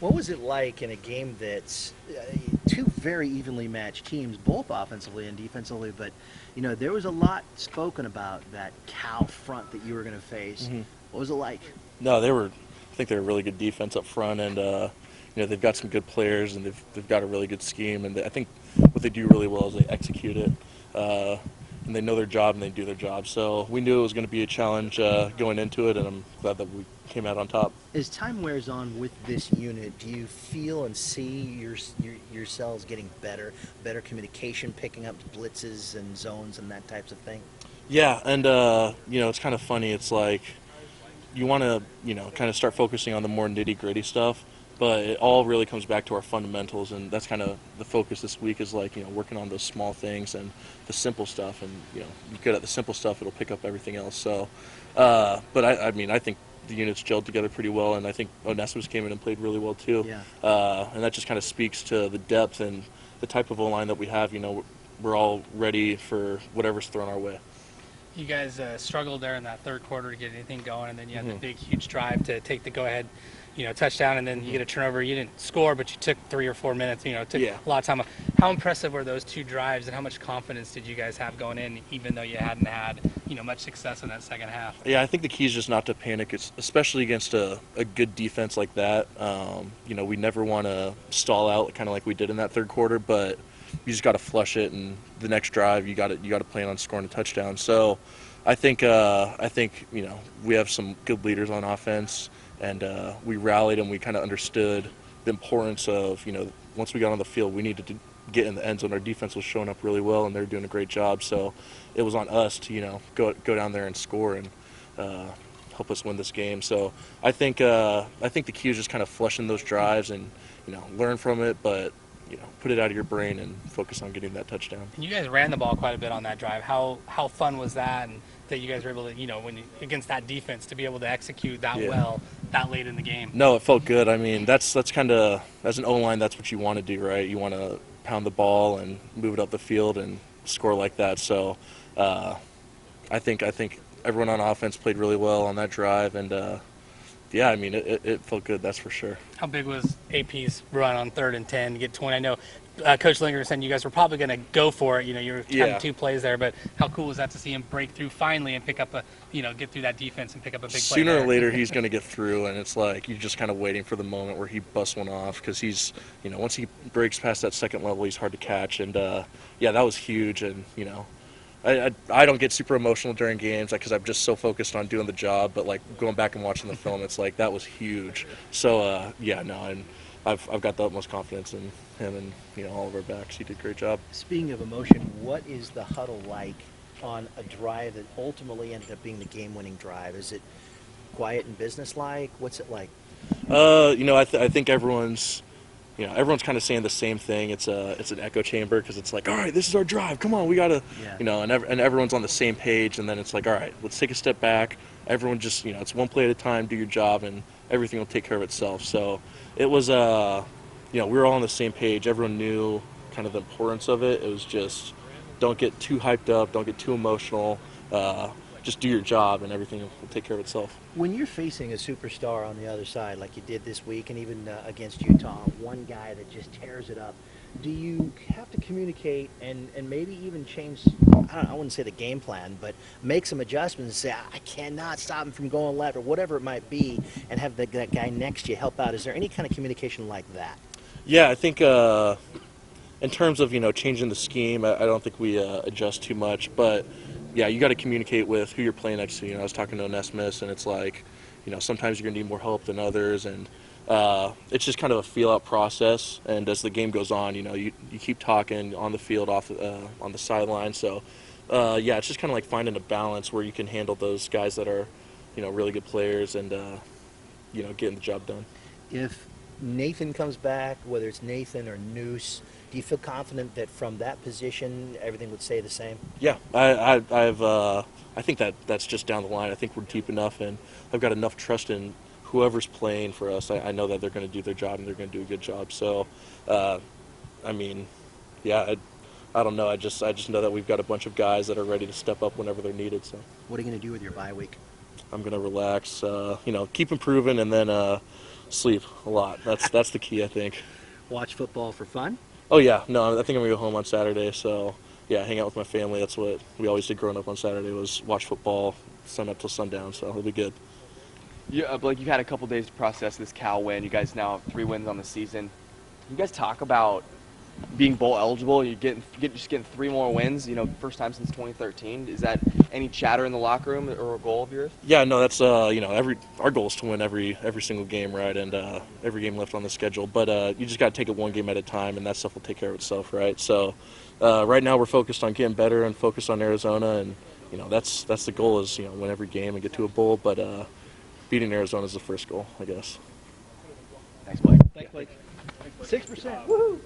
What was it like in a game that's two very evenly matched teams, both offensively and defensively? But there was a lot spoken about that Cal front that you were going to face. Hmm. What was it like? No, they were. I think they're a really good defense up front, and they've got some good players, and they've got a really good scheme, and I think what they do really well is they execute it, uh, and they know their job and they do their job. So we knew it was going to be a challenge going into it, and I'm glad that we came out on top. As time wears on with this unit, do you feel and see yourselves getting better communication, picking up blitzes and zones and that types of thing? Yeah, and it's kind of funny. It's like you want to, kind of start focusing on the more nitty gritty stuff, but it all really comes back to our fundamentals, and that's kind of the focus this week is like, working on those small things and the simple stuff, and, you're good at the simple stuff, it'll pick up everything else. So, but I mean, I think the units gelled together pretty well, and I think Onesimus came in and played really well too. Yeah. And that just kind of speaks to the depth and the type of O-line that we have. We're all ready for whatever's thrown our way. You guys struggled there in that third quarter to get anything going, and then you had the Mhm. big, huge drive to take the go-ahead, touchdown, and then you get a turnover. You didn't score, but you took 3 or 4 minutes. It took Yeah. a lot of time. How impressive were those two drives, and how much confidence did you guys have going in, even though you hadn't had much success in that second half? Yeah, I think the key is just not to panic, especially against a good defense like that. We never want to stall out, kind of like we did in that third quarter, but you just got to flush it, and the next drive you got to plan on scoring a touchdown. So, I think we have some good leaders on offense, and we rallied and we kind of understood the importance of once we got on the field, we needed to get in the end zone. Our defense was showing up really well, and they're doing a great job. So it was on us to go down there and score and help us win this game. So I think the key is just kind of flushing those drives and learn from it, but put it out of your brain and focus on getting that touchdown. And you guys ran the ball quite a bit on that drive. How fun was that, and that you guys were able to, against that defense, to be able to execute that Yeah. well that late in the game? No, it felt good. I mean, that's kind of, as an O-line, that's what you want to do, right? You want to pound the ball and move it up the field and score like that. So I think everyone on offense played really well on that drive, and yeah, I mean, it felt good, that's for sure. How big was AP's run on 3rd and 10 to get 20? I know Coach Linger said you guys were probably going to go for it. You were Yeah. having 2 plays there, but how cool was that to see him break through finally and pick up get through that defense and pick up a big play Sooner there? or later, he's going to get through, and it's like you're just kind of waiting for the moment where he busts one off, because he's, once he breaks past that second level, he's hard to catch. And yeah, that was huge. And I don't get super emotional during games because I'm just so focused on doing the job. But like going back and watching the film, it's like that was huge. So yeah, no, and I've got the utmost confidence in him and all of our backs. He did a great job. Speaking of emotion, what is the huddle like on a drive that ultimately ended up being the game-winning drive? Is it quiet and businesslike? What's it like? I think everyone's kind of saying the same thing. It's an echo chamber, because it's like, all right, this is our drive. Come on, we gotta, Yeah. and everyone's on the same page. And then it's like, all right, let's take a step back. Everyone just, it's one play at a time. Do your job, and everything will take care of itself. So it was, we were all on the same page. Everyone knew kind of the importance of it. It was just, don't get too hyped up, don't get too emotional. Just do your job, and everything will take care of itself. When you're facing a superstar on the other side, like you did this week, and even against Utah, one guy that just tears it up, do you have to communicate and maybe even change, I wouldn't say the game plan, but make some adjustments and say, I cannot stop him from going left, or whatever it might be, and have that guy next to you help out? Is there any kind of communication like that? Yeah, I think in terms of changing the scheme, I don't think we adjust too much. But yeah, you got to communicate with who you're playing next to. I was talking to Onesimus, and it's like sometimes you're gonna need more help than others, and it's just kind of a feel-out process. And as the game goes on, you keep talking on the field, on the sideline. So yeah, it's just kind of like finding a balance where you can handle those guys that are really good players, and getting the job done. If Nathan comes back, whether it's Nathan or Noose, do you feel confident that from that position everything would stay the same? Yeah, I think that's just down the line. I think we're deep enough, and I've got enough trust in whoever's playing for us. I know that they're going to do their job, and they're going to do a good job. So, I mean, yeah, I don't know. I just know that we've got a bunch of guys that are ready to step up whenever they're needed. So What are you going to do with your bye week? I'm going to relax, keep improving, and then Sleep a lot. That's the key, I think. Watch football for fun? Oh yeah, no, I think I'm gonna go home on Saturday. So yeah, hang out with my family. That's what we always did growing up on Saturday was watch football, sun up till sundown. So it'll be good. Blake, you've had a couple days to process this Cal win. You guys now have 3 wins on the season. You guys talk about being bowl eligible. You're just getting 3 more wins. First time since 2013. Is that any chatter in the locker room or a goal of yours? Yeah, no, that's our goal is to win every single game, right, and every game left on the schedule. But you just got to take it one game at a time, and that stuff will take care of itself, right? So right now we're focused on getting better and focused on Arizona, and that's the goal is win every game and get to a bowl. But beating Arizona is the first goal, I guess. Thanks, Blake. Thanks, Blake. 6%. Woohoo!